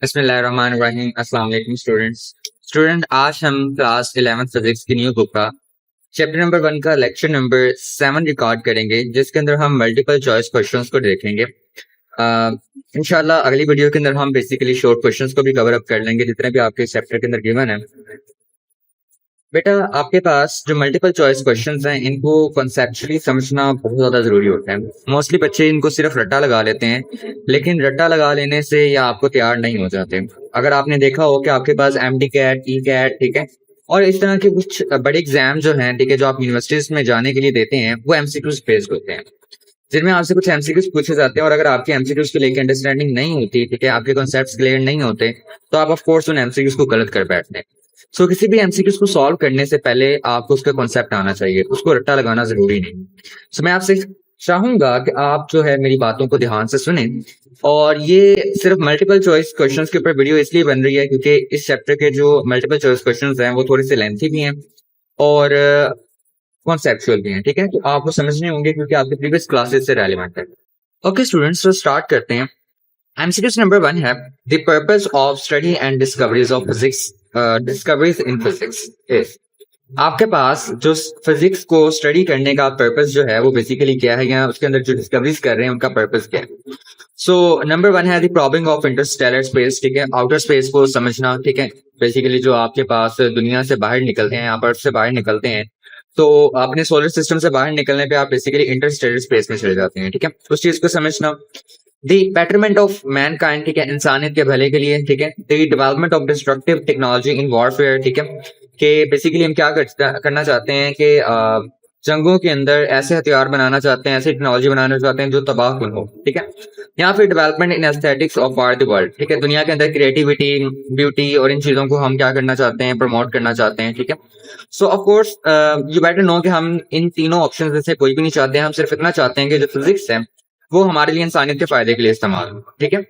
बिस्मिल्लाहिर्रहमानिर्रहीम। अस्सलाम वालेकुम स्टूडेंट, आज हम क्लास 11th फिजिक्स की न्यू बुक का चैप्टर नंबर 1 का लेक्चर नंबर 7 रिकॉर्ड करेंगे, जिसके अंदर हम मल्टीपल चॉइस क्वेश्चंस को देखेंगे। इंशाल्लाह अगली वीडियो के अंदर हम बेसिकली शॉर्ट क्वेश्चंस को भी कवर अप कर लेंगे जितने भी आपके चैप्टर के अंदर गिवन है। बेटा, आपके पास जो मल्टीपल चॉइस क्वेश्चंस हैं इनको कॉन्सेप्चुअली समझना बहुत ज़्यादा ज़रूरी होता है। मोस्टली बच्चे इनको सिर्फ रट्टा लगा लेते हैं, लेकिन रट्टा लगा लेने से या आपको तैयार नहीं हो जाते। अगर आपने देखा हो कि आपके पास एमडी कैट, ई कैट, ठीक है, और इस तरह के कुछ बड़े एग्जाम जो हैं, ठीक है, जो आप यूनिवर्सिटीज में जाने के लिए देते हैं, वो एमसीक्यूज बेस्ड होते हैं, जिनमें आपसे कुछ एमसीक्यूज पूछे जाते हैं। और अगर आपके एमसीक्यूज को लेकर अंडरस्टैंडिंग नहीं होती, ठीक है, आपके कॉन्सेप्ट्स क्लियर नहीं होते, तो आप ऑफ कोर्स उन एमसीक्यूज को गलत कर बैठते हैं। किसी भी एमसीक्यूज को सॉल्व करने से पहले आपको उसका कॉन्सेप्ट आना चाहिए, उसको रट्टा लगाना जरूरी नहीं। मैं आपसे चाहूंगा कि आप जो है मेरी बातों को ध्यान से सुने। और ये सिर्फ मल्टीपल चॉइस क्वेश्चंस के ऊपर वीडियो इसलिए बन रही है क्योंकि इस चैप्टर के जो मल्टीपल चॉइस क्वेश्चंस हैं वो थोड़े से लेंथी भी हैं और कॉन्सेप्चुअल भी हैं, ठीक है, तो आपको समझने होंगे क्योंकि आपके प्रीवियस क्लासेस से रेलिवेंट है। ओके स्टूडेंट्स, तो स्टार्ट करते हैं। एमसीक्यूज नंबर 1 है, the purpose of study and discoveries of physics, discoveries in physics is. आपके पास जो फिजिक्स को स्टडी करने का पर्पस जो है वो बेसिकली क्या है, या उसके अंदर जो डिस्कवरीज कर रहे हैं उनका पर्पस क्या है। नंबर 1 है the probing of Interstellar space, ठीक है, आउटर स्पेस को समझना, ठीक है। बेसिकली जो आपके पास दुनिया से बाहर निकलते हैं, आप अर्थ से बाहर निकलते हैं, तो अपने सोलर सिस्टम से बाहर निकलने पे आप बेसिकली इंटरस्टेलर स्पेस में चले जाते हैं, ठीक है, उस चीज को समझना। द बेटरमेंट ऑफ मैनकाइंड, ठीक है, इंसानियत के भले के लिए, ठीक है। The development of destructive technology in warfare, ठीक है, कि बेसिकली हम क्या करना चाहते हैं कि जंगों के अंदर ऐसे हथियार बनाना चाहते हैं, ऐसी टेक्नोलॉजी बनाना चाहते हैं जो तबाहकुन हो, ठीक है। या फिर development in aesthetics of our the world, ठीक है, दुनिया के अंदर क्रिएटिविटी, ब्यूटी और इन चीजों को हम क्या करना चाहते हैं, प्रमोट करना चाहते हैं, ठीक है। Of course you better know कि हम इन तीनों ऑप्शन में से कोई भी नहीं चाहते हैं, हम सिर्फ इतना चाहते हैं कि जो फिजिक्स है वो हमारे लिए इंसानियत के फायदे के लिए इस्तेमाल हो, ठीक है।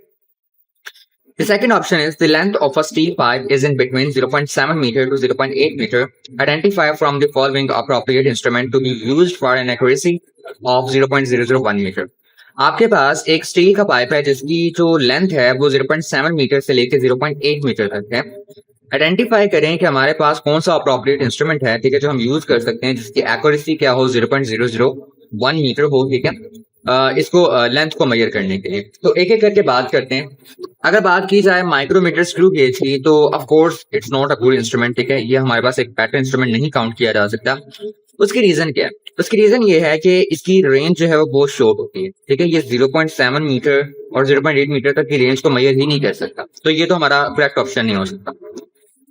The second option is the length of a steel pipe is in between 0.7 meter to 0.8 meter. Identify from the following appropriate instrument to be used for an accuracy of 0.001 meter. आपके पास एक स्टील का pipe है जिसकी जो length है वो 0.7 metre से लेकर 0.8 मीटर तक है। आइडेंटिफाई करें कि हमारे पास कौन सा अप्रोप्रिएट इंस्ट्रूमेंट है, ठीक है, जो हम यूज कर सकते हैं जिसकी एक्यूरेसी क्या हो, 0.001 मीटर हो, ठीक है, इसको लेंथ को मेजर करने के लिए। तो एक एक करके बात करते हैं। अगर बात की जाए माइक्रोमीटर स्क्रू गेज की, तो of course it's not a good instrument, ठीक है, ये हमारे पास एक बेटर इंस्ट्रूमेंट नहीं काउंट किया जा सकता। उसकी रीजन क्या है? उसकी रीजन ये है कि इसकी रेंज जो है वो बहुत शॉर्ट होती है, ठीक है, ये 0.7 मीटर और 0.8 मीटर तक की रेंज को मेजर ही नहीं कर सकता, तो ये तो हमारा करेक्ट ऑप्शन नहीं हो सकता।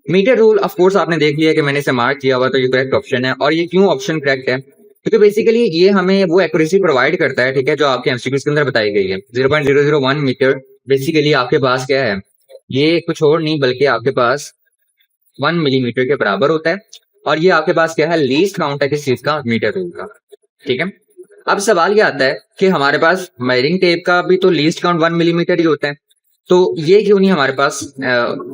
मीटर रूल ऑफ कोर्स आपने देख लिया कि मैंने इसे मार्क किया हुआ, तो ये करेक्ट ऑप्शन है। और ये क्यों ऑप्शन करेक्ट है? क्योंकि बेसिकली ये हमें वो एक्यूरेसी प्रोवाइड करता है, ठीक है, जो आपके एमसीक्यूज के अंदर बताई गई है। 0.001 मीटर बेसिकली आपके पास क्या है, ये कुछ और नहीं बल्कि आपके पास 1 मिलीमीटर के बराबर होता है। और ये आपके पास क्या है, लीस्ट काउंट है किस चीज का, मीटर रूल का, ठीक है। अब सवाल ये आता है कि हमारे पास मेजरिंग टेप का भी तो लीस्ट काउंट 1 मिलीमीटर ही होता है, तो ये क्यों नहीं हमारे पास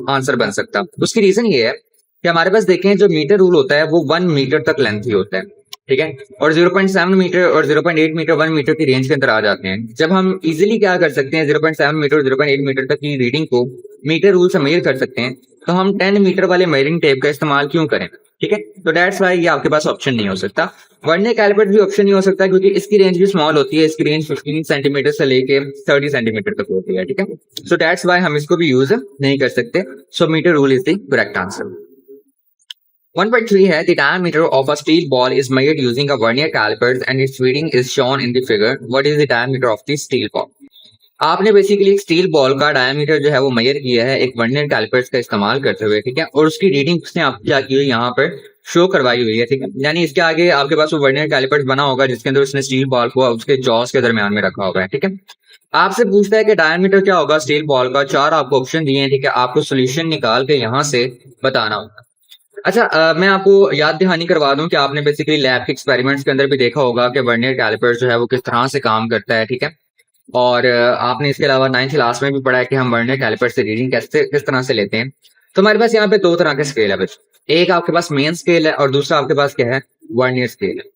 आंसर बन सकता? उसकी रीजन ये है कि हमारे पास देखें जो मीटर रूल होता है वो 1 मीटर तक लेंथ ही होता है, ठीक है, और 0.7 मीटर और 0.8 मीटर 1 मीटर की रेंज के अंदर आ जाते हैं। जब हम इजीली क्या कर सकते हैं, 0.7 मीटर और 0.8 मीटर तक की रीडिंग को मीटर रूल से मेजर कर सकते हैं, तो हम 10 मीटर वाले मेजरिंग टेप का इस्तेमाल क्यों करें, ठीक है। तो दैट्स वाई ये आपके पास ऑप्शन नहीं हो सकता। वर्नियर कैलिपर भी ऑप्शन नहीं हो सकता क्योंकि इसकी रेंज भी स्मॉल होती है, इसकी रेंज 15 सेंटीमीटर से लेके 30 सेंटीमीटर तक होती है, ठीक है। दैट्स वाई हम इसको भी यूज नहीं कर सकते। Metre rule is the correct answer. 1.3 है, the diameter of a steel ball is measured using a vernier calipers and its reading is shown in the figure. What is the diameter of the steel ball? आपने basically एक steel ball का diameter जो है वो major किया है एक vernier callipers का इस्तेमाल करते हुए, ठीक है, और उसकी रीडिंग उसने आप क्या की हुई यहाँ पर शो करवाई हुई है, ठीक है। यानी इसके आगे आपके पास वो वर्नियर कैलिपर्स बना होगा जिसके अंदर उसने स्टील बॉल को उसके जॉस के दरमियान में रखा होगा, ठीक है। आपसे पूछता है कि डायमीटर क्या होगा स्टील बॉल का, 4 आपको ऑप्शन दिए हैं, ठीक है, आपको सोल्यूशन निकाल के यहाँ से बताना होगा। अच्छा, मैं आपको याद दहानी करवा दूं कि आपने बेसिकली लैब के एक्सपेरिमेंट्स के अंदर भी देखा होगा कि वर्नियर कैलिपर जो है वो किस तरह से काम करता है, ठीक है। और आपने इसके अलावा 9th क्लास में भी पढ़ा है कि हम वर्नियर कैलिपर से रीडिंग किस तरह से लेते हैं। तो हमारे पास यहाँ पे 2 तरह के स्केल है बच्चों, एक आपके पास मेन स्केल है और दूसरा आपके पास क्या है, वर्नियर स्केल है।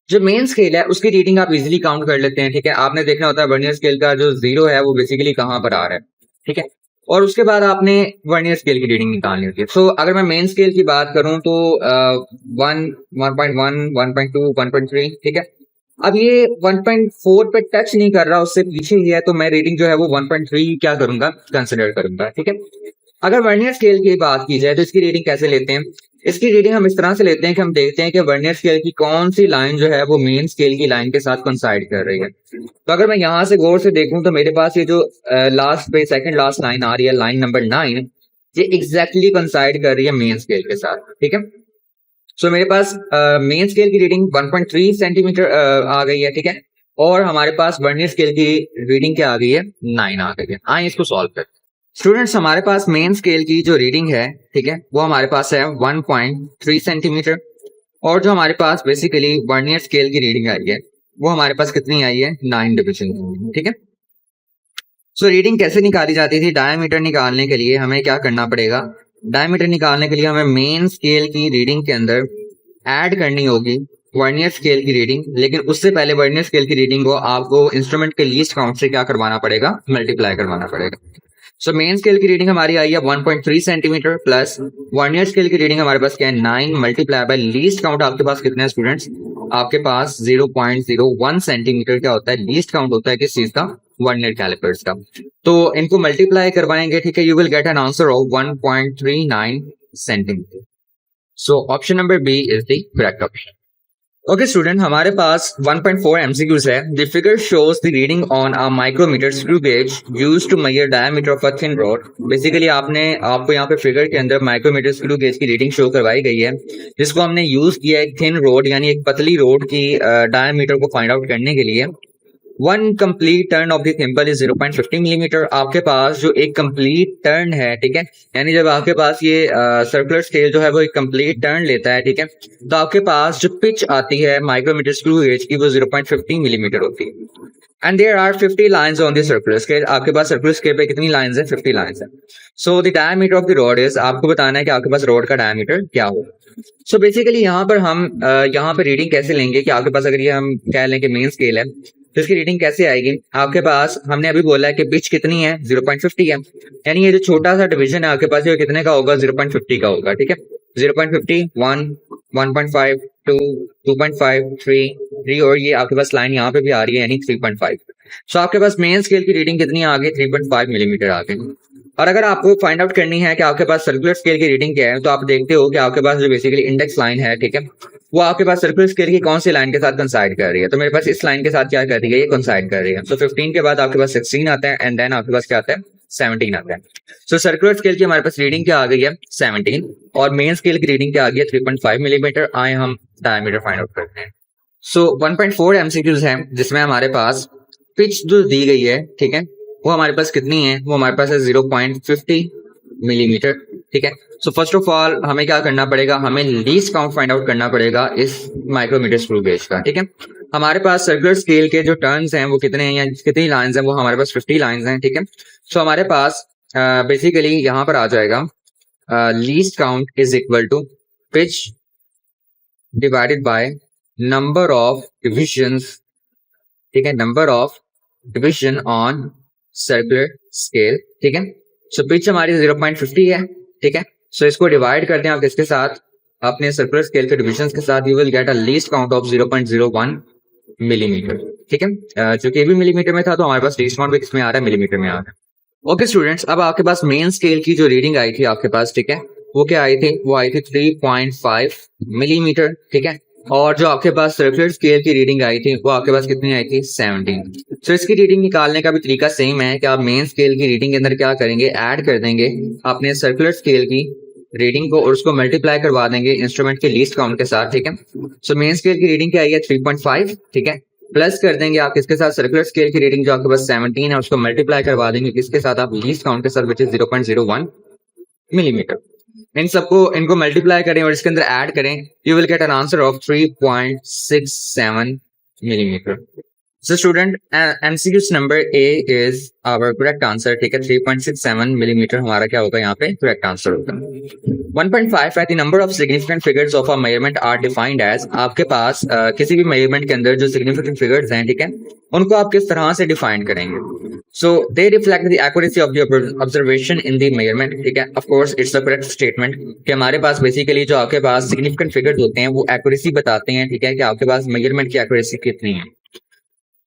जो मेन स्केल है उसकी रीडिंग आप इजीली काउंट कर लेते हैं, ठीक है। आपने देखना होता है वर्नियर स्केल का जो 0 है वो बेसिकली कहाँ पर आ रहा है, ठीक है। और उसके बाद आपने वर्नियर स्केल की रीडिंग निकालनी होती है। सो अगर मैं मेन स्केल की बात करूं तो 1.1, 1.2, 1.3, ठीक है। अब ये 1.4 पे टच नहीं कर रहा, उससे पीछे ही है, तो मैं रीडिंग जो है वो 1.3 क्या करूंगा, कंसिडर करूंगा, ठीक है। अगर वर्नियर स्केल की बात की जाए तो इसकी रीडिंग कैसे लेते हैं? इसकी रीडिंग हम इस तरह से लेते हैं कि हम देखते हैं कि वर्नियर स्केल की कौन सी लाइन जो है वो मेन स्केल की लाइन के साथ कोइंसाइड कर रही है। तो अगर मैं यहाँ से गौर से देखूं तो मेरे पास ये जो लास्ट पे सेकंड लास्ट लाइन आ रही है, लाइन नंबर 9, ये एग्जैक्टली कोइंसाइड कर रही है मेन स्केल के साथ, ठीक है। सो मेरे पास मेन स्केल की रीडिंग 1.3 सेंटीमीटर आ गई है, ठीक है। और हमारे पास वर्नियर स्केल की रीडिंग क्या आ गई है, 9 आ गई है। आइए इसको सॉल्व करें। स्टूडेंट्स, हमारे पास मेन स्केल की जो रीडिंग है, ठीक है, वो हमारे पास है 1.3 सेंटीमीटर। और जो हमारे पास बेसिकली वर्नियर स्केल की रीडिंग आई है वो हमारे पास कितनी आई है, 9 डिवीजन, ठीक है। सो रीडिंग कैसे निकाली जाती थी? डायमीटर निकालने के लिए हमें क्या करना पड़ेगा? डायमीटर निकालने के लिए हमें मेन स्केल की रीडिंग के अंदर ऐड करनी होगी वर्नियर स्केल की रीडिंग, लेकिन उससे पहले वर्नियर स्केल की रीडिंग को आपको इंस्ट्रूमेंट के लीस्ट काउंट से क्या करवाना पड़ेगा, मल्टीप्लाई करवाना पड़ेगा। सो मेन स्केल की रीडिंग हमारी आई है 1.3 सेंटीमीटर प्लस वर्नियर स्केल की रीडिंग हमारे पास क्या है, 9 मल्टीप्लाई बाय लीस्ट काउंट आपके पास कितने हैं स्टूडेंट्स? आपके पास 0.01 सेंटीमीटर क्या होता है, लीस्ट काउंट होता है किस चीज का, वर्नियर कैलिपर्स का। तो इनको मल्टीप्लाई करवाएंगे, ठीक है, you will get an answer of 1.39 centimetre. So option number B is the correct option. Okay student, हमारे पास 1.4 MCQs है। The figure shows the reading on a micrometer screw gauge used to measure diameter of a thin rod. Basically आपको यहाँ पे figure के अंदर micrometer screw gauge की reading show करवाई गई है, जिसको हमने यूज किया है थिन रोड यानी एक पतली रोड की डायमीटर को फाइंड आउट करने के लिए। One complete turn of the thimble is 0.50 millimetre. आपके पास जो एक कंप्लीट टर्न है, ठीक है, यानी जब आपके पास ये सर्कुलर स्केल जो है वो एक कंप्लीट टर्न लेता है, ठीक है, तो आपके पास जो पिच आती है माइक्रोमीटर स्क्रू गेज की वो 0.50 मिलीमीटर होती है। And there are 50 lines on the circular scale. आपके पास सर्कुलर स्केल पे कितनी लाइंस है, 50 लाइंस है। So the diameter of the rod is, आपको बताना है कि आपके पास रॉड का डायमीटर क्या हो। सो बेसिकली यहाँ पर हम यहाँ पे रीडिंग कैसे लेंगे कि आपके पास अगर ये हम कह लें कि मेन स्केल है तो इसकी रीडिंग कैसे आएगी? आपके पास हमने अभी बोला है कि पिच कितनी है, 0.50 है, यानी ये जो छोटा सा डिवीजन है आपके पास ये कितने का होगा, 0.50 का होगा, ठीक है। 0.50, 1, 1.5, 2, 2.5, 3 और ये आपके पास लाइन यहाँ पे भी आ रही है यानी 3.5। सो आपके पास मेन स्केल की रीडिंग कितनी आ गई, 3.5 मिलीमीटर आ गई। और अगर आपको फाइंड आउट करनी है कि आपके पास सर्कुलर स्केल की रीडिंग क्या है, तो आप देखते हो कि आपके पास जो बेसिकली इंडेक्स लाइन है, ठीक है, वो आपके पास सर्कुलर स्केल की कौन सी लाइन के साथ कंसाइड कर रही है। तो मेरे पास इस लाइन के साथ क्या कर रही है, ये कंसाइड कर रही है। सो 15 के बाद आपके पास 16 आता है एंड देन आपके पास क्या आता है, 17 आता है। सो सर्कुलर स्केल की हमारे पास रीडिंग क्या आ गई है, 17, और मेन स्केल की रीडिंग क्या आ गई है, 3.5 मिलीमीटर। आए हम डायमीटर फाइंड आउट करते हैं। सो 1.4 MCQs है जिसमें हमारे पास पिच जो दी गई है, ठीक है, वो हमारे पास कितनी है, वो हमारे पास है 0.50 मिलीमीटर, ठीक है। सो फर्स्ट ऑफ ऑल हमें क्या करना पड़ेगा, हमें लीस्ट काउंट फाइंड आउट करना पड़ेगा इस माइक्रोमीटर स्क्रू गेज का, ठीक है। हमारे पास सर्कुलर स्केल के जो टर्न्स हैं वो कितने हैं या कितनी लाइंस हैं, वो हमारे पास 50 लाइंस हैं, ठीक है। सो हमारे पास बेसिकली यहाँ पर आ जाएगा least count is equal to pitch divided by number of divisions, ठीक है, number of division on circular scale, ठीक है। सो पिच हमारी 0.50 है, ठीक है। सो इसको डिवाइड करते हैं आप किसके साथ, अपने सर्कुलर स्केल के डिविजन्स के साथ, you will get a least count of 0.01 millimetre, ठीक है। जो कि भी मिलीमीटर में था तो हमारे पास लीस्ट काउंट भी किसमें आ रहा है, मिलीमीटर में आ रहा है। ओके स्टूडेंट्स, अब आपके पास मेन स्केल की जो रीडिंग आई थी आपके पास, ठीक है, वो क्या आई थी, वो आई थी 3.5 मिलीमीटर, ठीक है। और जो आपके पास सर्कुलर स्केल की रीडिंग आई थी वो आपके पास कितनी आई थी, 17। सो इसकी रीडिंग निकालने का भी तरीका सेम है कि आप मेन स्केल की रीडिंग के अंदर क्या करेंगे, ऐड कर देंगे अपने सर्कुलर स्केल की रीडिंग को और उसको मल्टीप्लाई करवा देंगे इंस्ट्रूमेंट के लीस्ट काउंट के साथ, ठीक है। सो मेन स्केल की रीडिंग क्या आई है, 3.5, ठीक है, प्लस कर देंगे आप किसके साथ, सर्कुलर स्केल की रीडिंग जो आपके पास 17 है उसको मल्टीप्लाई करवा देंगे किसके साथ, आप लीस्ट काउंट के साथ, विच इज 0.01 मिलीमीटर। इन सबको इनको मल्टीप्लाई करें और इसके अंदर ऐड करें, you will get an answer of 3.67 millimetre. So student, MCQs number A is our correct answer, ठीक है। 3.67 मिलीमीटर हमारा क्या होगा यहाँ पे, करेक्ट आंसर होगा। 1.5 है, the number of significant figures of a measurement are defined as. आपके पास किसी भी मेजरमेंट के अंदर जो सिग्निफिकेंट फिगर्स हैं, ठीक है, उनको आप किस तरह से डिफाइन करेंगे। So they reflect the accuracy of the observation in the measurement. ठीक है, of course it's the correct statement कि हमारे पास बेसिकली जो आपके पास significant figures होते हैं वो accuracy बताते हैं, ठीक है, कि आपके पास measurement की accuracy कितनी है.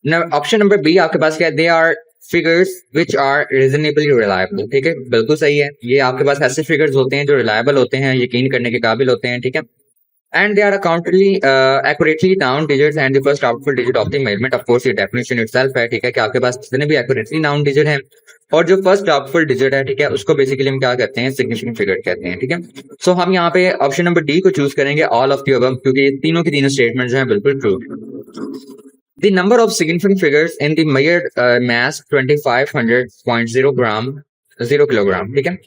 Now option number B आपके पास क्या है, they are figures which are reasonably reliable. ठीक है, बिल्कुल सही है, ये आपके पास ऐसे figures होते हैं जो reliable होते हैं, यकीन करने के काबिल होते हैं, ठीक है. And they are accurately noun digits and the first doubtful digit of the measurement. Of course ये definition itself है, ठीक है, कि आपके पास जितने भी accurately noun digit हैं और जो first doubtful digit है, ठीक है, उसको बेसिकली हम क्या कहते हैं, significant figure कहते हैं, ठीक है. So हम यहाँ पे ऑप्शन नंबर डी को चूज करेंगे, all of the above, क्योंकि तीनों की तीनों स्टेटमेंट जो है बिल्कुल true. The number of significant figures in the measured mass 2500.0 gram 0 kilogram. ठीक है,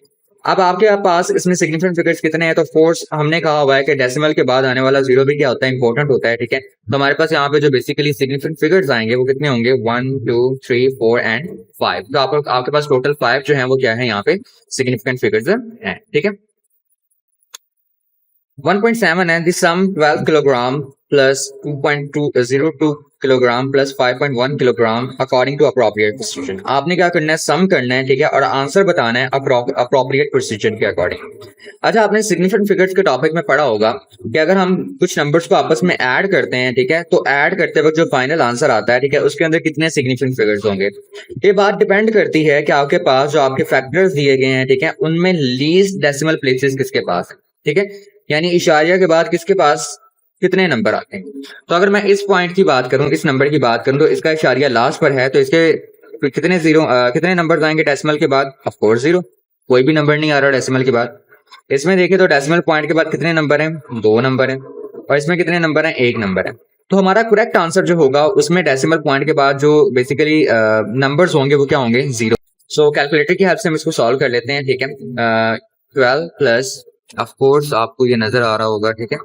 अब आपके पास इसमें सिग्निफिकेंट फिगर्स कितने हैं, तो फोर्स हमने कहा हुआ है कि डेसिमल के बाद आने वाला जीरो भी क्या होता है, इंपॉर्टेंट होता है, ठीक है. तो हमारे पास यहाँ पे जो बेसिकली सिग्निफिकेंट फिगर्स आएंगे वो कितने होंगे, 1 2 3 4 एंड 5. तो आपके पास टोटल 5 जो है वो क्या है यहाँ पे सिग्निफिकेंट फिगर्स हैं, ठीक है. 1.7 है, the sum 12 kilogram plus 2.202 kilogram plus 5.1 kilogram according to appropriate precision. आपने क्या करना है, सम करना है, ठीक है, और आंसर बताना है अप्रोप्रिएट प्रिसीजन के अकॉर्डिंग. अच्छा, आपने सिग्निफिकेंट फिगर्स के टॉपिक में पढ़ा होगा कि अगर हम कुछ नंबर्स को आपस में ऐड करते हैं, ठीक है, तो ऐड करते वक्त जो फाइनल आंसर आता है, ठीक है, उसके अंदर कितने सिग्निफिकेंट फिगर्स होंगे. ये बात डिपेंड करती है कि आपके पास जो आपके फैक्टर्स दिए गए हैं, ठीक है, उनमें लीस्ट डेसिमल प्लेसेस किसके पास, ठीक है, यानी इशारिया के बाद किसके पास कितने नंबर आते हैं. तो अगर मैं इस पॉइंट की बात करूं, इस नंबर की बात करूं, तो इसका इशारिया लास्ट पर है, तो इसके कितने नंबर आएंगे डेसिमल के बाद, ऑफ कोर्स जीरो, कोई भी नंबर नहीं आ रहा डेसिमल के बाद. इसमें देखिए तो डेसिमल पॉइंट के बाद कितने नंबर हैं, 2 नंबर हैं, और इसमें कितने नंबर हैं, 1 नंबर है. तो हमारा करेक्ट आंसर जो होगा उसमें डेसिमल पॉइंट के बाद जो बेसिकली नंबर्स होंगे वो क्या होंगे, 0. सो कैलकुलेटर की हेल्प से हम इसको सॉल्व कर लेते हैं, ठीक है. 12 प्लस, ऑफ कोर्स आपको ये नजर आ रहा होगा, ठीक है,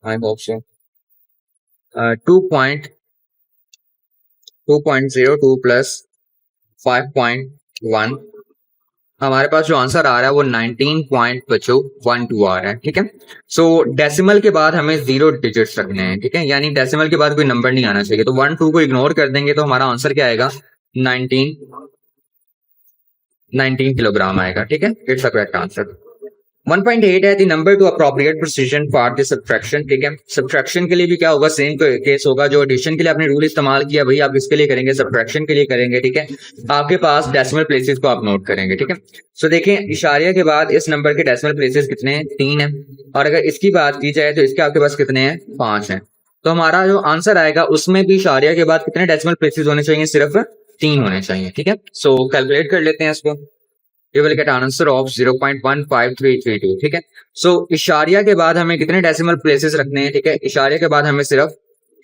आई होप सो, 2.02 प्लस 5.1, हमारे पास जो आंसर आ रहा है वो 19.12 आ रहा है, ठीक है. सो डेसिमल के बाद हमें 0 डिजिट्स रखने हैं, ठीक है, यानी डेसिमल के बाद कोई नंबर नहीं आना चाहिए. तो 1 2 को इग्नोर कर देंगे तो हमारा आंसर क्या आएगा, 19 किलोग्राम आएगा, ठीक है. It's the correct answer. 1.8 है, the number two appropriate precision for the subtraction. ठीक है, सब्ट्रैक्शन के लिए भी क्या होगा, सेम केस होगा. जो एडिशन के लिए आपने रूल इस्तेमाल किया वही आप इसके लिए करेंगे, सब्ट्रैक्शन के लिए करेंगे, ठीक है. आपके पास डेसिमल प्लेसेस को आप नोट करेंगे, ठीक है. सो देखें, इशारिया के बाद इस नंबर के डेसिमल प्लेसेस कितने हैं, 3 है, और अगर इसकी बात की जाए तो इसके आपके पास कितने हैं, 5 हैं. तो हमारा जो आंसर आएगा उसमें भी इशारिया के बाद कितने डेसिमल प्लेसेस होने चाहिए, सिर्फ 3 होने चाहिए, ठीक है. सो कैलकुलेट कर लेते हैं इसको. You will get answer of 0.15332. ठीक है. सो इशारिया के बाद हमें कितने डेसिमल प्लेसेस रखने हैं, ठीक है. इशारिया के बाद हमें सिर्फ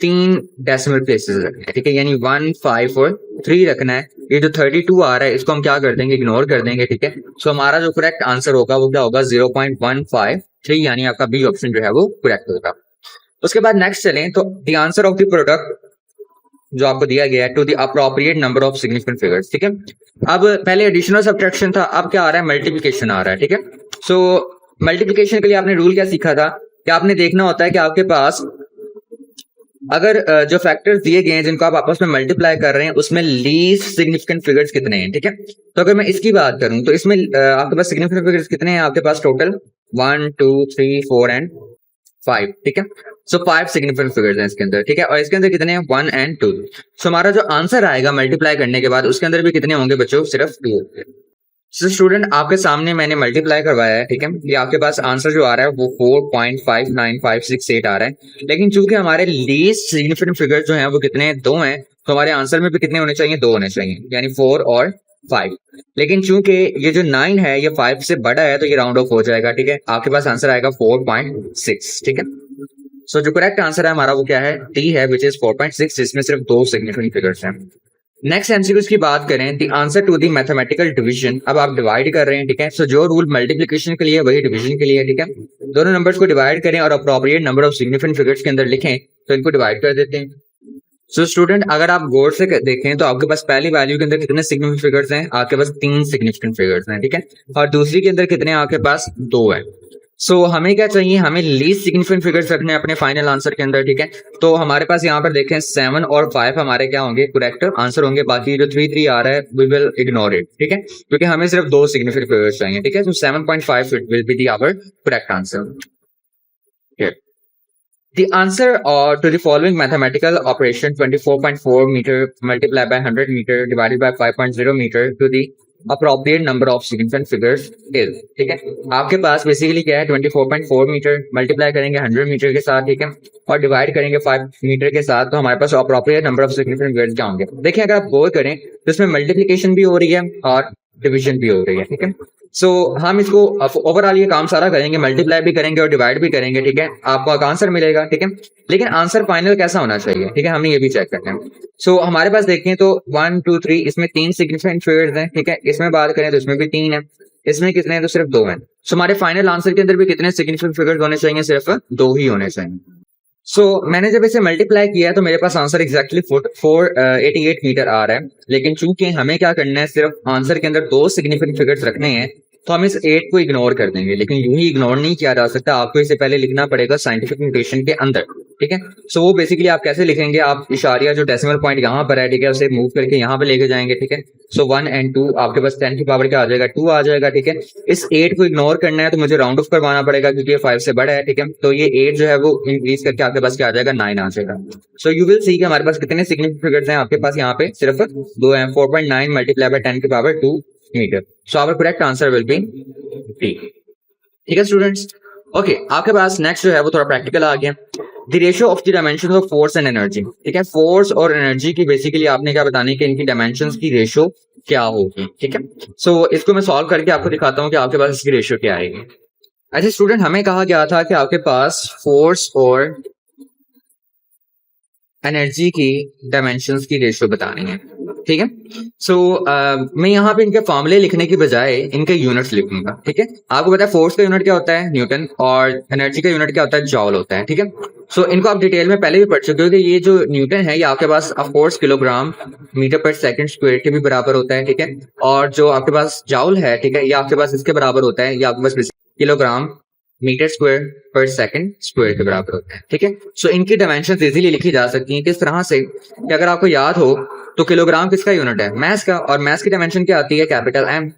3 डेसिमल प्लेसेस रखने हैं, ठीक है, यानी 1 5 और 3 रखना है. ये जो 32 आ रहा है इसको हम क्या कर देंगे, इग्नोर कर देंगे, ठीक है. सो हमारा जो करेक्ट आंसर होगा वो क्या होगा, 0.153, यानी आपका बी ऑप्शन जो है वो करेक्ट होगा. उसके बाद नेक्स्ट चलें तो the answer of the product जो आपको दिया गया है to the appropriate number of significant figures. ठीक है, अब पहले एडिशन और सब्ट्रैक्शन था, अब क्या आ रहा है, मल्टीप्लिकेशन आ रहा है, ठीक है. सो मल्टीप्लिकेशन के लिए आपने रूल क्या सीखा था कि आपने देखना होता है कि आपके पास अगर जो फैक्टर्स दिए गए हैं जिनको आप आपस में मल्टीप्लाई कर रहे हैं उसमें लीस्ट सिग्निफिकेंट फिगर्स कितने हैं, ठीक है. तो अगर मैं इसकी बात करूं तो इसमें आपके पास सिग्निफिकेंट फिगर्स कितने हैं, आपके पास टोटल 1 2 3 4 एंड 5, ठीक है. सो 5 सिग्निफिकेंट फिगर्स हैं इसके अंदर, ठीक है, और इसके अंदर कितने हैं, 1 एंड 2. सो हमारा जो आंसर आएगा मल्टीप्लाई करने के बाद उसके अंदर भी कितने होंगे बच्चों, सिर्फ 2. सो स्टूडेंट आपके सामने मैंने मल्टीप्लाई करवाया है, ठीक है. ये आपके पास आंसर जो आ रहा है वो 4.59568 आ रहा है, लेकिन चूंकि हमारे लीस्ट सिग्निफिकेंट फिगर्स जो हैं वो कितने, 2 हैं, तो हमारे आंसर में भी कितने होने चाहिए, 2 होने चाहिए, यानी 4 और 5. लेकिन चूंकि ये जो 9 है ये 5 से बड़ा है तो ये राउंड ऑफ हो जाएगा, ठीक है. आपके पास आंसर आएगा 4.6, ठीक है. सो जो करेक्ट आंसर है हमारा वो क्या है, टी है, विच इज 4.6, जिसमें सिर्फ 2 सिग्निफिकेंट फिगर्स हैं. नेक्स्ट एमसीक्यूज की बात करें, the answer to the mathematical division. अब आप डिवाइड कर रहे हैं, ठीक है. सो जो रूल मल्टीप्लिकेशन के लिए वही डिवीजन के लिए, ठीक है. दोनों नंबर्स को डिवाइड करें और appropriate number of significant figures के अंदर लिखें तो इनको डिवाइड कर देते हैं. सो स्टूडेंट अगर आप गौर से देखें तो आपके पास पहली वैल्यू के अंदर कितने सिग्निफिकेंट फिगर्स हैं, आपके पास 3 सिग्निफिकेंट फिगर्स हैं, ठीक है, और दूसरी के अंदर कितने आपके पास 2 है. सो हमें क्या चाहिए, हमें लीस्ट सिग्निफिकेंट फिगर्स रखने हैं अपने फाइनल आंसर के अंदर, ठीक है। तो हमारे पास यहाँ पर देखें 7 और 5 हमारे क्या होंगे, करेक्ट आंसर होंगे। बाकी जो 3 आ रहा है वी विल इग्नोर इट, ठीक है, क्योंकि हमें सिर्फ 2 सिग्निफिकेंट फिगर्स चाहिए, ठीक है। तो 7.5 will be the our correct answer. The answer to the following mathematical operation 24.4 meter multiplied by 100 meter divided by 5.0 meter to the appropriate number of significant figures is, ठीक है। आपके पास बेसिकली क्या है, 24.4 metre multiply करेंगे 100 metre के साथ, ठीक है, और डिवाइड करेंगे 5 मीटर के साथ, तो हमारे पास appropriate number of significant figures क्या होंगे। देखिए अगर आप गौर करें तो इसमें मल्टीप्लिकेशन भी हो रही है और डिवीजन भी हो रही है, ठीक है। सो हम इसको ओवरऑल ये काम सारा करेंगे, मल्टीप्लाई भी करेंगे और डिवाइड भी करेंगे, ठीक है, आपको आंसर मिलेगा, ठीक है। लेकिन आंसर फाइनल कैसा होना चाहिए, ठीक है, हमें ये भी चेक करना है। सो हमारे पास देखें तो 1 2 3 इसमें 3 सिग्निफिकेंट फिगर्स हैं, ठीक है। इसमें बात करें तो इसमें भी 3 है, इसमें कितने हैं तो सिर्फ 2 हैं। सो हमारे फाइनल आंसर के अंदर भी कितने सिग्निफिकेंट फिगर्स होने चाहिए, सिर्फ 2 ही होने चाहिए। सो मैंने जब इसे मल्टीप्लाई किया तो मेरे पास आंसर एग्जैक्टली 488 मीटर आ रहा है। लेकिन चूंकि हमें क्या करना है, सिर्फ आंसर के अंदर 2 सिग्निफिकेंट फिगर्स रखने हैं, तो हम इस 8 को इग्नोर कर देंगे। लेकिन यूं ही इग्नोर नहीं किया जा सकता, आपको इसे पहले लिखना पड़ेगा साइंटिफिक नोटेशन के अंदर, ठीक है। सो वो बेसिकली आप कैसे लिखेंगे, आप इशारिया जो डेसिमल पॉइंट यहाँ पर है, ठीक है, उसे मूव करके यहाँ पे लेके जाएंगे, ठीक है। सो 1 और 2 आपके पास 10 की पावर क्या आ जाएगा, 2 आ जाएगा, ठीक है। इस 8 को इग्नोर करना है तो मुझे राउंड ऑफ करवाना पड़ेगा क्योंकि ये 5 से बड़ा है, ठीक है। तो ये 8 जो है वो इंक्रीज करके आपके पास क्या आ जाएगा, 9 आ जाएगा। सो यू विल सी कि हमारे पास कितने सिग्निफिकेंट फिगर्स हैं, आपके पास यहाँ पे सिर्फ 2 हैं, 4.9 मल्टीप्लाई बाय 10 की power 2 metre. So our correct answer will be D, ठीक है स्टूडेंट्स। ओके, आपके पास नेक्स्ट जो है वो थोड़ा प्रैक्टिकल आ गया। The ratio of the dimension of force and energy, ठीक है। फोर्स और एनर्जी की बेसिकली आपने क्या बतानी कि इनकी डायमेंशंस की रेशियो क्या होगी, ठीक है। सो इसको मैं सॉल्व करके आपको दिखाता हूँ कि आपके पास इसकी रेशियो क्या आएगी। अच्छा स्टूडेंट, हमें कहा गया था कि आपके पास फोर्स और एनर्जी की डायमेंशंस की रेशियो बतानी है, ठीक है। सो मैं यहाँ पे इनके फॉर्मूले लिखने की बजाय इनके यूनिट्स लिखूंगा, ठीक है। आपको पता है फोर्स का यूनिट क्या होता है, न्यूटन, और एनर्जी का यूनिट क्या होता है, जॉल होता है, ठीक है। सो इनको आप डिटेल में पहले भी पढ़ चुके हो कि ये जो न्यूटन है ये आपके पास ऑफ कोर्स किलोग्राम मीटर पर सेकंड स्क्वायर के भी बराबर होता है, ठीक है। और जो आपके पास जॉल है, ठीक है, ये आपके पास इसके बराबर होता है, ये आपके पास किलोग्राम मीटर स्क्वायर पर सेकंड स्क्वायर के बराबर होता है, ठीक है। सो इनकी डायमेंशंस इजीली लिखी जा सकती हैं किस तरह से कि अगर आपको याद हो तो किलोग्राम किसका यूनिट है, मास का, और मास की डायमेंशन क्या आती है, कैपिटल एम।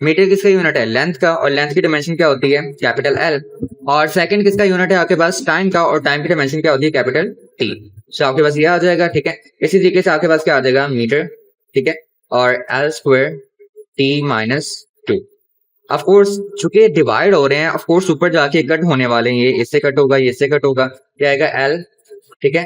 मीटर किसका यूनिट है, लेंथ का, और लेंथ की डायमेंशन क्या होती है, कैपिटल एल। और सेकंड किसका यूनिट है आपके पास, टाइम का, और टाइम की डायमेंशन क्या होती है, कैपिटल टी। सो आपके पास ये आ जाएगा, ठीक है। इसी तरीके से आपके पास क्या आ जाएगा, मीटर, ठीक है, और L square T minus 2। Of course चूंकि डिवाइड हो रहे हैं, ऑफ कोर्स ऊपर जाके कट होने वाले हैं, ये इससे कट होगा, ये इससे कट होगा, क्या आएगा एल, ठीक है।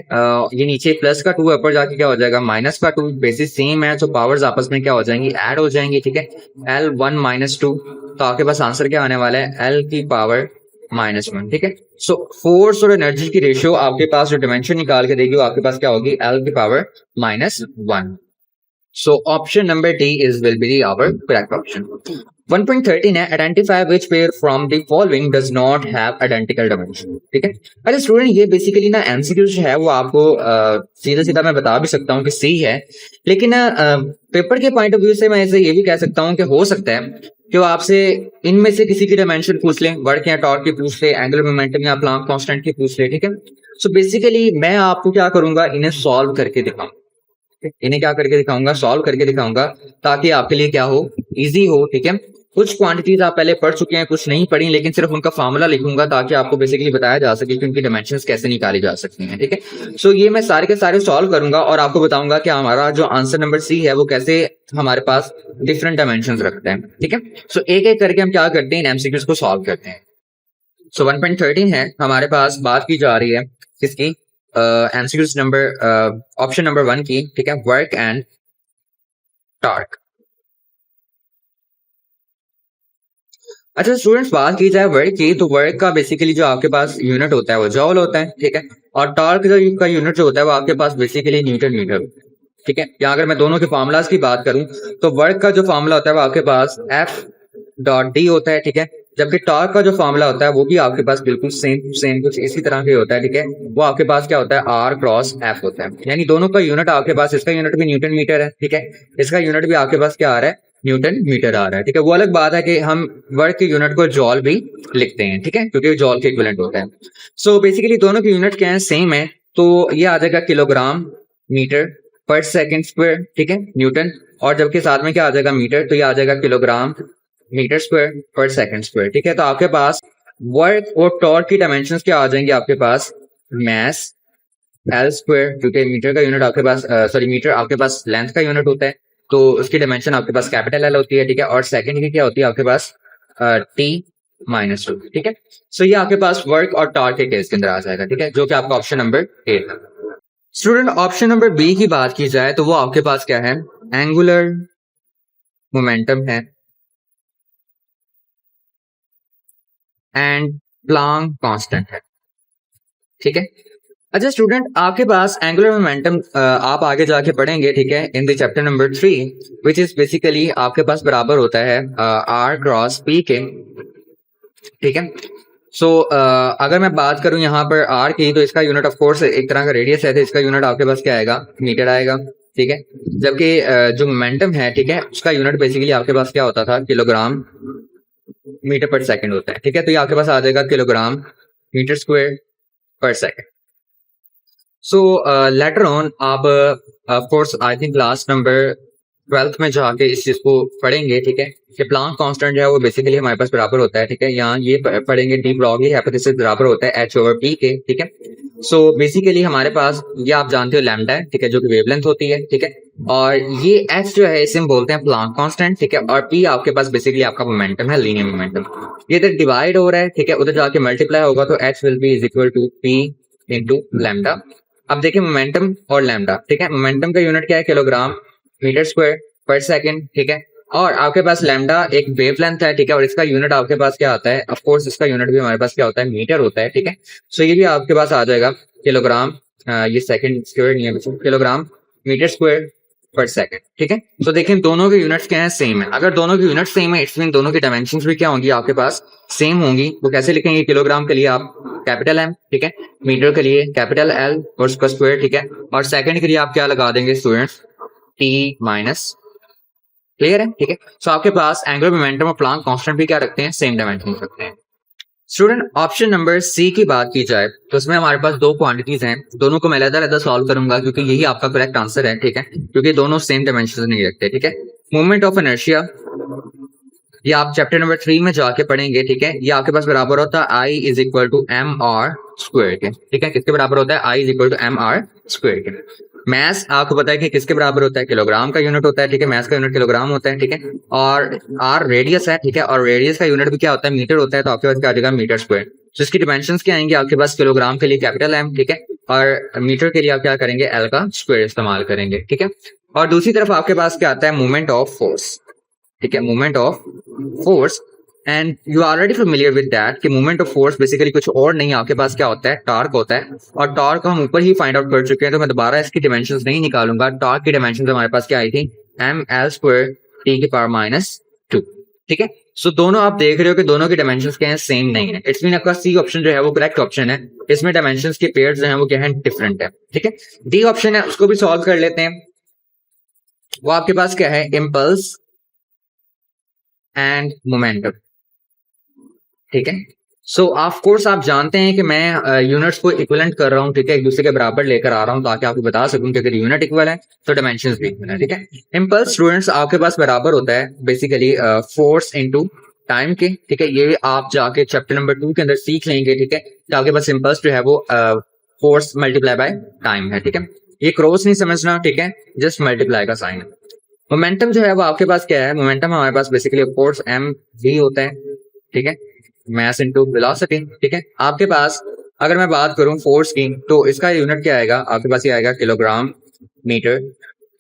ये नीचे प्लस का 2 ऊपर जाके क्या हो जाएगा, माइनस का 2। बेसिस सेम है तो पावर्स आपस में क्या हो जाएंगी, ऐड हो जाएंगी, ठीक है। एल 1 माइनस 2, तो आपके पास आंसर क्या आने वाला है, एल की पावर -1, ठीक है। सो फोर्स और एनर्जी की रेशियो आपके पास जो डिमेंशन निकाल के देगी वो आपके पास क्या होगी, एल की power -1। So option number D is will be our correct option. 1.13 है, identify which pair from the following does not have identical dimension, ठीक है। अरे स्टूडेंट ये बेसिकली ना एमसीक्यू जो है वो आपको सीधा सीधा मैं बता भी सकता हूँ कि सही है, लेकिन पेपर के पॉइंट ऑफ व्यू से मैं इसे ये भी कह सकता हूँ कि हो सकता है कि वो आपसे इनमें से किसी की डायमेंशन पूछ लें, वर्क या टॉर्क की पूछ ले, एंगुलर मोमेंटम या प्लांक कांस्टेंट की पूछ ले, ठीक है। सो बेसिकली मैं आपको क्या करूंगा, इन्हें सॉल्व करके दिखाऊंगा, इन्हें क्या करके दिखाऊंगा, सॉल्व करके दिखाऊंगा, ताकि आपके लिए क्या हो, इजी हो, ठीक है। कुछ क्वांटिटीज आप पहले पढ़ चुके हैं, कुछ नहीं पढ़ी, लेकिन सिर्फ उनका फार्मूला लिखूंगा ताकि आपको बेसिकली बताया जा सके कि उनकी डायमेंशंस कैसे निकाली जा सकती हैं, ठीक है। सो ये मैं सारे के सारे सॉल्व करूंगा और आपको बताऊंगा कि हमारा जो आंसर नंबर सी है वो कैसे हमारे पास डिफरेंट डायमेंशंस रखते हैं, ठीक है। सो एक एक करके हम क्या करते हैं, एमसीक्यूज को सॉल्व करते हैं। सो 1.13 है, हमारे पास बात की जा रही है किसकी, एमसीक्यूज नंबर ऑप्शन नंबर 1 की, ठीक है, वर्क एंड टॉर्क। अच्छा स्टूडेंट्स, बात की जाए वर्क की, तो वर्क का बेसिकली जो आपके पास यूनिट होता है वो जॉल होता है, ठीक है। और टॉर्क का यूनिट जो होता है वो आपके पास बेसिकली न्यूटन मीटर, ठीक है। या अगर मैं दोनों के फार्मूलाज की बात करूं तो वर्क का जो फार्मूला होता है वो आपके पास F.D होता है, ठीक है। जबकि टॉर्क का जो फार्मूला होता है वो भी आपके पास बिल्कुल सेम कुछ इसी तरह के होता है, ठीक है। वो आपके पास क्या होता है, R क्रॉस F होता है, यानी दोनों का यूनिट आपके पास, इसका यूनिट भी न्यूटन मीटर है, ठीक है, इसका यूनिट भी आपके पास क्या आ रहा है, न्यूटन मीटर आ रहा है, ठीक है। वो अलग बात है कि हम वर्क की यूनिट को जॉल भी लिखते हैं, ठीक है, क्योंकि जॉल के इक्विवेलेंट होता है। सो बेसिकली दोनों की यूनिट क्या है, सेम है। तो ये आ जाएगा किलोग्राम मीटर पर सेकंड स्क्वायर, ठीक है, न्यूटन। और जबकि साथ में क्या आ जाएगा, मीटर, तो ये आ जाएगा किलोग्राम मीटर स्क्वायर पर सेकंड स्क्वायर, ठीक है। तो आपके पास वर्क और टॉर्क की डायमेंशंस क्या आ जाएंगे आपके पास, मैस एल स्क्वायर, क्योंकि मीटर का यूनिट आपके पास मीटर आपके पास लेंथ का यूनिट होता है, तो उसकी डायमेंशन आपके पास कैपिटल एल होती है, ठीक है। और सेकंड की क्या होती है आपके पास, टी -2, ठीक है। सो ये आपके पास वर्क और टॉर्क के केस के अंदर आ जाएगा, ठीक है, जो कि आपका ऑप्शन नंबर ए था। स्टूडेंट ऑप्शन नंबर बी की बात की जाए तो वो आपके पास क्या है, एंगुलर मोमेंटम है एंड प्लांक कांस्टेंट है, ठीक है। अच्छा स्टूडेंट, आपके पास एंगुलर मोमेंटम आप आगे जाके पढ़ेंगे, ठीक है, in the chapter number 3, which is basically आपके पास बराबर होता है आर क्रॉस पी के, ठीक है। सो अगर मैं बात करूं यहाँ पर आर की, तो इसका यूनिट ऑफ कोर्स एक तरह का रेडियस है, तो इसका यूनिट आपके पास क्या आएगा, मीटर आएगा, ठीक है। जबकि जो मोमेंटम है, ठीक है, उसका यूनिट बेसिकली आपके पास क्या होता था, किलोग्राम मीटर पर सेकंड होता है, ठीक है। तो ये आपके पास आ जाएगा किलोग्राम मीटर स्क्वायर पर सेकंड। सो लेटर ऑन आप of course I think class number 12th में जाके इस चीज को पढ़ेंगे, ठीक है, कि प्लांक कांस्टेंट जो है वो बेसिकली हमारे पास बराबर होता है, ठीक है। यहाँ ये पढ़ेंगे डी ब्रॉगली हाइपोथेसिस बराबर होता है h/p के, ठीक है। सो बेसिकली हमारे पास ये आप जानते हो लैम्डा है, ठीक है, जो कि वेवलेंथ होती है, ठीक है। और ये h जो है इसे हम बोलते हैं प्लांक कांस्टेंट, ठीक है। और p आपके पास बेसिकली आपका मोमेंटम है, लीनियर मोमेंटम। ये इधर डिवाइड हो रहा है, ठीक है, उधर जाके मल्टीप्लाई होगा, तो h will be is equal to p into lambda. अब देखिए मोमेंटम और लैम्डा, ठीक है, मोमेंटम का यूनिट क्या है, किलोग्राम मीटर स्क्वायर पर सेकंड, ठीक है। और आपके पास लैम्डा एक वेवलेंथ है, ठीक है, और इसका यूनिट आपके पास क्या आता है, ऑफ कोर्स इसका यूनिट भी हमारे पास क्या होता है, मीटर होता है, ठीक है। सो ये भी आपके पास आ जाएगा किलोग्राम, ये सेकंड स्क्वायर नहीं है, किलोग्राम मीटर स्क्वायर पर सेकंड, ठीक है। तो देखिए दोनों के यूनिट्स क्या है, सेम है। अगर दोनों के यूनिट सेम है, इट्स मीन दोनों की डायमेंशंस भी क्या होंगी आपके पास, सेम होंगी। वो कैसे लिखेंगे, किलोग्राम के लिए आप कैपिटल एम, ठीक है, मीटर के लिए कैपिटल एल और उसका स्क्वायर, ठीक है। और सेकंड के लिए आप क्या लगा देंगे स्टूडेंट्स, टी माइनस, क्लियर है, ठीक है। सो आपके पास एंगुलर मोमेंटम और प्लांक कांस्टेंट भी क्या रखते हैं, सेम डायमेंशन रखते हैं। स्टूडेंट ऑप्शन नंबर सी की बात की जाए तो इसमें हमारे पास दो क्वांटिटीज हैं, दोनों को मैं अलग-अलग सॉल्व करूंगा क्योंकि यही आपका करेक्ट आंसर है, ठीक है, क्योंकि दोनों सेम डायमेंशन नहीं रखते, ठीक है। मूवमेंट ऑफ इनर्शिया, ये आप चैप्टर नंबर 3 में जाके पढ़ेंगे, ठीक है। ये आपके पास बराबर होता है I is equal to M R square के, ठीक है। किसके बराबर होता है, I is equal to M R square के। मैस आपको पता है कि किसके बराबर होता है, किलोग्राम का यूनिट होता है, ठीक है, मैस का यूनिट किलोग्राम होता है, ठीक है। और आर रेडियस है, ठीक है, और रेडियस का यूनिट भी क्या होता है, मीटर होता है, तो आपके पास क्या आ जाएगा, मीटर स्क्वायर। तो इसकी डिमेंशंस क्या आएंगे आपके पास, किलोग्राम के लिए कैपिटल एम, ठीक है, और मीटर के लिए आप क्या करेंगे, एल का स्क्वायर इस्तेमाल करेंगे, ठीक है। और दूसरी तरफ आपके पास क्या आता है, मूवमेंट ऑफ फोर्स, ठीक है, movement of force. And you are already familiar with that कि मूवमेंट ऑफ फोर्स बेसिकली कुछ और नहीं, आपके पास क्या होता है, टॉर्क होता है। और टॉर्क हम ऊपर ही फाइंड आउट कर चुके हैं, तो मैं दोबारा इसकी डायमेंशंस नहीं निकालूंगा। टॉर्क की डायमेंशंस हमारे पास क्या आई थी, एम एल स्क्वायर टी की पावर -2, ठीक है। सो दोनों आप देख रहे हो कि दोनों की डायमेंशंस क्या है, सेम नहीं है। इट्स मीन आपका सी ऑप्शन जो है वो करेक्ट ऑप्शन है, इसमें डायमेंशंस के पेयर्स जो है वो क्या है, डिफरेंट है, ठीक है। डी ऑप्शन है उसको भी सॉल्व कर लेते हैं। वो आपके पास क्या है, इम्पल्स एंड मोमेंटम, ठीक है। सो ऑफ कोर्स आप जानते हैं कि मैं यूनिट्स को इक्विवेलेंट कर रहा हूं, ठीक है, एक दूसरे के बराबर लेकर आ रहा हूं ताकि आपको बता सकूं कि अगर यूनिट इक्वल है तो डायमेंशंस भी इक्वल है, ठीक है। इम्पल्स स्टूडेंट्स आपके पास बराबर होता है बेसिकली फोर्स इनटू टाइम के, ठीक है। ये आप जाके चैप्टर नंबर 2 के अंदर सीख लेंगे, ठीक है, कि आपके पास इम्पल्स जो है वो फोर्स मल्टीप्लाई बाय टाइम है, ठीक है। ये क्रॉस नहीं समझना, ठीक है, जस्ट मल्टीप्लाई का साइन है। मोमेंटम जो है वो आपके पास क्या है, मोमेंटम हमारे पास बेसिकली फोर्स एम वी होता है, ठीक है, मास इनटू वेलोसिटी, ठीक है। आपके पास अगर मैं बात करूं फोर्स की, तो इसका यूनिट क्या आएगा आपके पास, ये आएगा किलोग्राम मीटर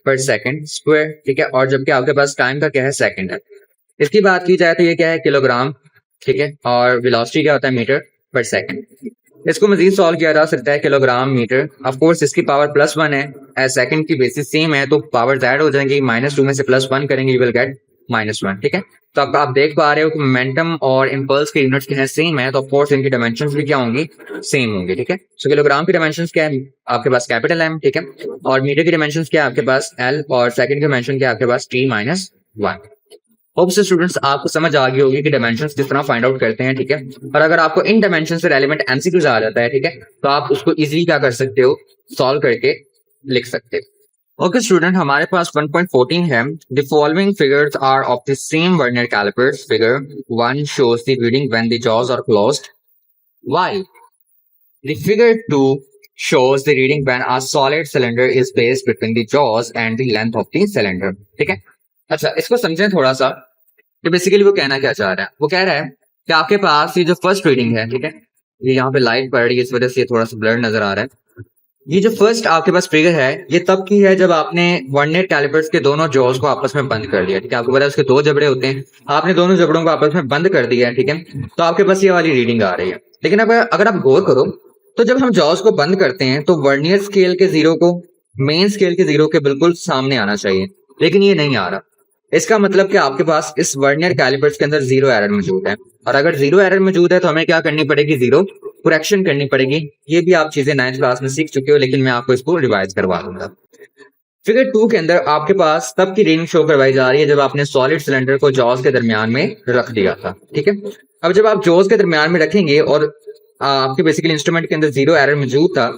पर सेकंड स्क्वायर, ठीक है। और जबकि आपके पास टाइम का क्या है, सेकंड है। इसकी बात की जाए तो ये क्या है, किलोग्राम, ठीक है, और वेलोसिटी क्या होता है, मीटर पर सेकंड। इसको मजीद सॉल्व किया जा सकता है, किलोग्राम मीटर, ऑफ कोर्स इसकी पावर +1 है, एज सेकंड की बेसिस सेम है तो पावर ऐड हो जाएंगी, -2 में से +1 करेंगे, यू विल गेट -1, ठीक है। तो अब आप देख पा रहे हो कि मोमेंटम और इम्पल्स के यूनिट्स क्या है, सेम है, तो ऑफ कोर्स इनकी डायमेंशंस भी क्या होंगी, सेम होंगी, ठीक है। सो किलोग्राम की डायमेंशंस क्या है आपके पास, कैपिटल एम, ठीक है, और मीटर की डायमेंशंस क्या है आपके पास, एल, और सेकंड की डायमेंशन क्या है आपके पास, T-1। होप से स्टूडेंट्स आपको समझ आ गई होगी कि डायमेंशंस किस तरह फाइंड आउट करते हैं, ठीक है। और अगर आपको इन डायमेंशन से रेलेवेंट एमसीक्यूज आ जाता है, ठीक है, तो आप उसको इजीली क्या कर सकते हो, सॉल्व करके लिख सकते हो। ओके स्टूडेंट, हमारे पास 1.14 है। The following figures are of the same vernier callipers. Figure 1 shows the reading when the jaws are closed, while the figure 2 shows the reading when a solid cylinder is placed between the jaws and the length of the cylinder, ठीक है। अच्छा, इसको समझें थोड़ा सा कि basically वो कहना क्या चाह रहा है। वो कह रहा है कि आपके पास ये जो फर्स्ट रीडिंग है, ठीक है, ये यहाँ पे लाइट पड़ रही है इस वजह से ये थोड़ा सा ब्लर नजर आ रहा है। ये जो फर्स्ट आपके पास फिगर है ये तब की है जब आपने वर्नियर कैलिपर्स के दोनों जॉज को आपस में बंद कर दिया, ठीक है। आपको पता है उसके दो जबड़े होते हैं, आपने दोनों जबड़ों को आपस में बंद कर दिया है, ठीक है, तो आपके पास ये वाली रीडिंग आ रही है। लेकिन अगर आप गौर करो तो जब हम जॉज को बंद करते हैं तो वर्नियर स्केल के जीरो को मेन स्केल के जीरो के बिल्कुल सामने आना चाहिए, लेकिन ये नहीं आ रहा। इसका मतलब कि आपके पास इस वर्नियर कैलिपर्स के अंदर जीरो एरर मौजूद है, और अगर जीरो एरर मौजूद है तो हमें क्या करनी पड़ेगी, जीरो करेक्शन करनी पड़ेगी। ये भी आप चीजें 9th क्लास में सीख चुके हो, लेकिन मैं आपको इसको रिवाइज करवा दूंगा। फिगर 2 के अंदर आपके पास तब की रीडिंग शो करवाई जा रही है जब आपने सॉलिड सिलेंडर को जॉज के दरमियान में रख दिया था, ठीक है। अब जब आप जॉज के दरमियान में रखेंगे और आपके बेसिकली इंस्ट्रूमेंट के अंदर जीरो एरर मौजूद था,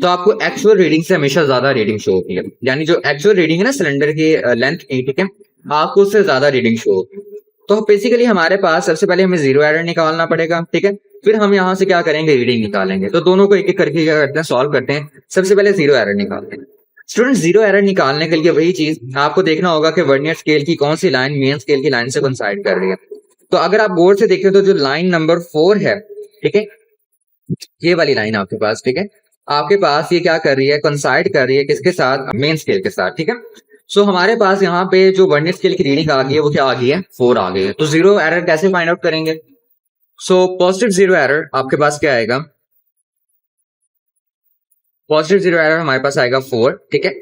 तो आपको एक्चुअल रीडिंग से हमेशा ज्यादा रीडिंग शो होती है। यानी जो एक्चुअल रीडिंग है ना सिलेंडर की लेंथ की, ठीक है, आपको उससे ज्यादा रीडिंग शो होती है। तो बेसिकली हमारे पास सबसे पहले हमें जीरो एरर निकालना पड़ेगा, ठीक है, फिर हम यहाँ से क्या करेंगे, रीडिंग निकालेंगे। तो दोनों को एक एक करके क्या करते हैं, सॉल्व करते हैं। सबसे पहले जीरो एरर निकालते हैं। स्टूडेंट, जीरो एरर निकालने के लिए वही चीज आपको देखना होगा कि वर्नियर स्केल की कौन सी लाइन मेन स्केल की लाइन से कोइंसाइड कर रही है। तो अगर आप बोर्ड से देखें तो जो लाइन नंबर 4 है, ठीक है, ये वाली लाइन आपके पास, ठीक है, आपके पास ये क्या कर रही है, कोइंसाइड कर रही है किसके साथ, मेन स्केल के साथ, ठीक है। सो हमारे पास यहाँ पे जो वर्नियर स्केल की रीडिंग आ गई है वो क्या आ गई है, 4 आ गई है। तो जीरो एरर कैसे फाइंड आउट करेंगे। सो पॉजिटिव जीरो एरर आपके पास क्या आएगा, पॉजिटिव जीरो एरर हमारे पास आएगा 4, ठीक है,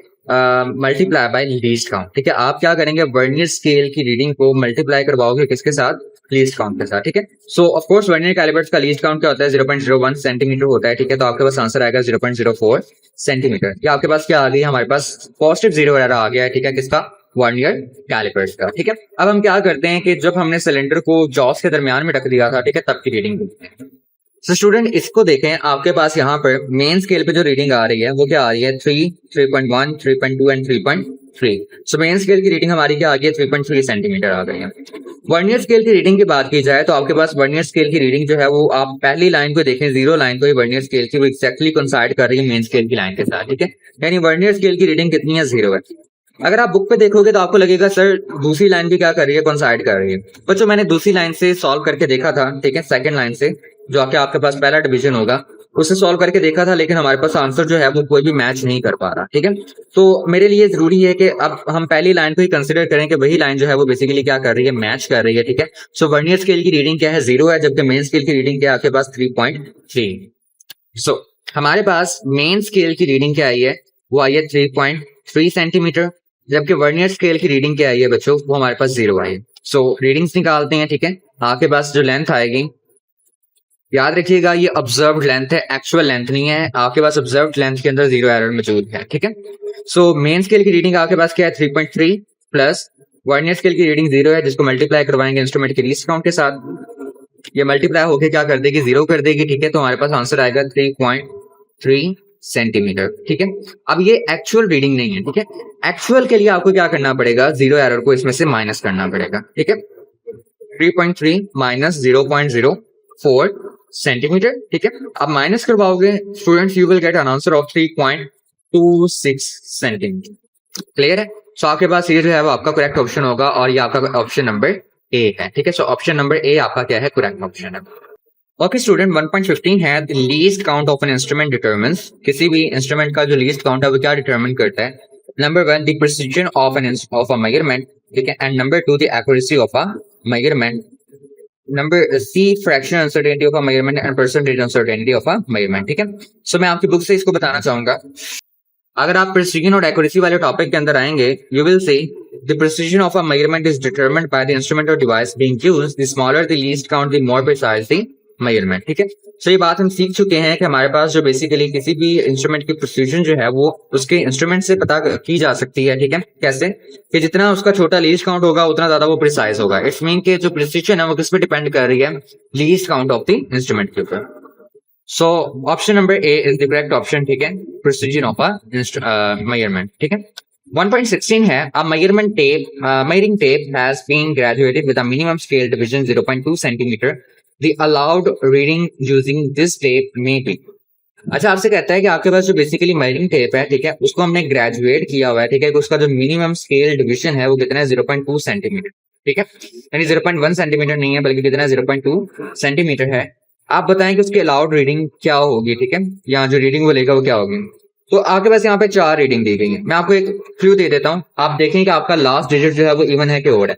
मल्टीप्लाई बाय लीस्ट काउंट, ठीक है। आप क्या करेंगे, वर्नियर स्केल की रीडिंग को मल्टीप्लाई करवाओगे किसके साथ, लीस्ट काउंट के साथ, ठीक है। So of course vernier callipers का लीस्ट काउंट क्या होता है, 0.01 सेंटीमीटर होता है, ठीक है। तो आपके पास आंसर आएगा 0.04 सेंटीमीटर। ये आपके पास क्या आ गई, हमारे पास पॉजिटिव जीरो एरर आ गया है, ठीक है, किसका, वर्नियर कैलिपर्स का, ठीक है। अब हम क्या करते हैं कि जब हमने सिलेंडर को जॉस के दरमियान में रख दिया था, ठीक है, तब की रीडिंग देखते हैं। तो स्टूडेंट इसको देखें, आपके पास यहाँ पर मेन स्केल पे जो रीडिंग आ रही है वो क्या आ रही है, 3, 3.1, 3.2 एंड 3.3। सो मेन स्केल की रीडिंग हमारी क्या आ गई है, 3.3 सेंटीमीटर आ गई है। वर्नियर स्केल की रीडिंग की बात की जाए तो आपके पास वर्नियर स्केल की रीडिंग जो है वो आप पहली लाइन को देखें, जीरो लाइन को ही वर्नियर स्केल की वो एक्जैक्टली कोइंसाइड कर रही है मेन स्केल की लाइन के साथ, ठीक है। यानी वर्नियर स्केल की रीडिंग कितनी है, 0 है। अगर आप बुक पे देखोगे तो आपको लगेगा सर दूसरी लाइन भी क्या कर रही है, कोइंसाइड कर रही है। बच्चों मैंने दूसरी लाइन से सॉल्व करके देखा था, ठीक है, सेकंड लाइन से जो आके आपके पास पहला डिवीजन होगा उससे सॉल्व करके देखा था, लेकिन हमारे पास आंसर जो है वो कोई भी मैच नहीं कर पा रहा, ठीक है। तो मेरे लिए जरूरी है कि अब हम पहली लाइन को ही कंसिडर करें कि वही लाइन जो है वो बेसिकली क्या कर रही है, मैच कर रही है, ठीक है। सो वर्नियर स्केल की रीडिंग क्या है, 0 है, जबकि मेन स्केल की रीडिंग क्या है आपके पास, 3.3। सो हमारे पास मेन स्केल की रीडिंग क्या आई है, वो आई है 3.3 सेंटीमीटर, जबकि वर्नियर स्केल की रीडिंग क्या आई है बच्चों, वो हमारे पास 0 आई है। सो रीडिंग्स निकालते हैं, ठीक है। आपके पास जो लेंथ आएगी, याद रखिएगा ये ऑब्जर्व्ड लेंथ है, एक्चुअल लेंथ नहीं है। आपके पास ऑब्जर्व्ड लेंथ के अंदर 0 एरर मौजूद है, ठीक है। सो मेन स्केल की रीडिंग आपके पास क्या है, 3.3 प्लस वर्नियर स्केल की रीडिंग 0 है, जिसको मल्टीप्लाई करवाएंगे इंस्ट्रूमेंट के लीस्ट काउंट के साथ। ये मल्टीप्लाई होकर क्या कर देगी, 0 कर देगी, ठीक है। तो हमारे पास आंसर आएगा 3.3 सेंटीमीटर, ठीक है। अब ये एक्चुअल रीडिंग नहीं है, ठीक है। एक्चुअल के लिए आपको क्या करना पड़ेगा, 0 एरर को इसमें से माइनस करना पड़ेगा, ठीक है। 3.3 माइनस 0.04 सेंटीमीटर, ठीक है। अब माइनस करवाओगे students, you will get an answer of 3.26 centimetre. Clear है। सो आपके पास ये जो है वो आपका करेक्ट ऑप्शन होगा, और ये आपका ऑप्शन नंबर ए है, ठीक है। सो ऑप्शन नंबर ए आपका क्या है, करेक्ट ऑप्शन है। ओके स्टूडेंट, 1.15 है, the least count of an instrument determines, किसी भी इंस्ट्रूमेंट का जो लीस्ट काउंट है वो क्या डिटरमिन करता है। Number 1 the precision of a measurement, ठीक है, and number 2 the accuracy of a measurement, number C fraction uncertainty of a measurement and percentage uncertainty of a measurement, ठीक है। सो मैं आपकी बुक से इसको बताना चाहूंगा। अगर आप प्रिसिजन और एक्यूरेसी वाले टॉपिक के अंदर आएंगे, you will see the precision of a measurement is determined by the instrument और device being used, the smaller the least count the more precise the measurement. ठीक है, तो ये बात हम सीख चुके हैं कि हमारे पास जो बेसिकली किसी भी इंस्ट्रूमेंट की प्रिसीजन जो है वो उसके इंस्ट्रूमेंट से पता की जा सकती है। ठीक है, कैसे कि जितना उसका छोटा लीस्ट काउंट होगा उतना ज्यादा वो प्रिसाइज होगा। इट्स मीन के जो प्रिसीजन है वो किस पे डिपेंड कर रही है, least count of the instrument के ऊपर। सो option number A is the correct option. ठीक है, प्रिसीजन ऑफ अ मेजरमेंट। ठीक है, 1.16 है a measurement tape measuring tape has been graduated with a minimum scale division 0.2 centimeter. The allowed reading using this tape may be। अच्छा, आपसे कहता है कि आपके पास जो बेसिकली मेजरिंग टेप है, ठीक है, उसको हमने ग्रेजुएट किया हुआ है। ठीक है, उसका जो मिनिमम स्केल डिवीजन है वो कितना है, 0.2 सेंटीमीटर। ठीक है, यानी 0.1 सेंटीमीटर नहीं है बल्कि कितना है, 0.2 सेंटीमीटर है। आप बताएं कि उसकी अलाउड रीडिंग क्या होगी। ठीक है, यहाँ जो रीडिंग वो लेगा वो क्या होगी। तो आपके पास यहाँ पे 4 रीडिंग दी गई है। मैं आपको एक क्लू दे देता हूँ, आप देखें कि आपका लास्ट डिजिट जो है वो इवन है कि ओड है।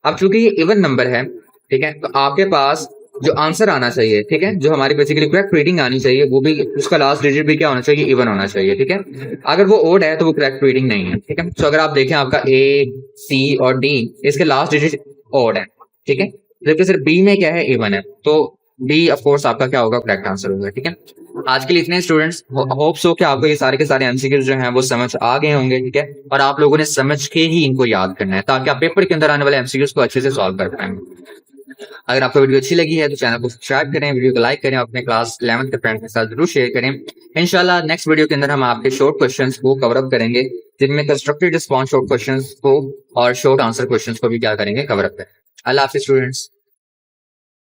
अब चूंकि ये इवन नंबर है, ठीक है, तो आपके पास जो आंसर आना चाहिए, ठीक है, जो हमारी बेसिकली करेक्ट रीडिंग आनी चाहिए वो भी उसका लास्ट डिजिट भी क्या होना चाहिए, इवन होना चाहिए। ठीक है, अगर वो ओड है तो वो करेक्ट रीडिंग नहीं है। ठीक है, तो अगर आप देखें आपका ए, सी और डी, इसके लास्ट डिजिट ओड है। ठीक है, जबकि सिर्फ बी में क्या है, इवन है, तो डी ऑफ कोर्स आपका क्या होगा, करेक्ट आंसर होगा। ठीक है, आज के लिए इतने स्टूडेंट्स, होप सो कि आपको ये सारे के सारे एमसीक्यूज जो हैं वो समझ आ गए होंगे। ठीक है, और आप लोगों ने समझ के ही इनको याद करना है ताकि आप पेपर के अंदर आने वाले एमसीक्यूज को अच्छे से सॉल्व कर पाएंगे। अगर आपको वीडियो अच्छी लगी है तो चैनल को सब्सक्राइब करें, वीडियो को लाइक करें, अपने क्लास 11th के फ्रेंड्स के साथ जरूर शेयर करें। इंशाल्लाह नेक्स्ट वीडियो के अंदर हम आपके शॉर्ट क्वेश्चंस को कवर अप करेंगे, जिनमें कंस्ट्रक्टेड रिस्पॉन्स शॉर्ट क्वेश्चंस को और शॉर्ट आंसर क्वेश्चंस को भी क्या करेंगे, कवर अप करें। अल्लाह हाफिज़ स्टूडेंट्स।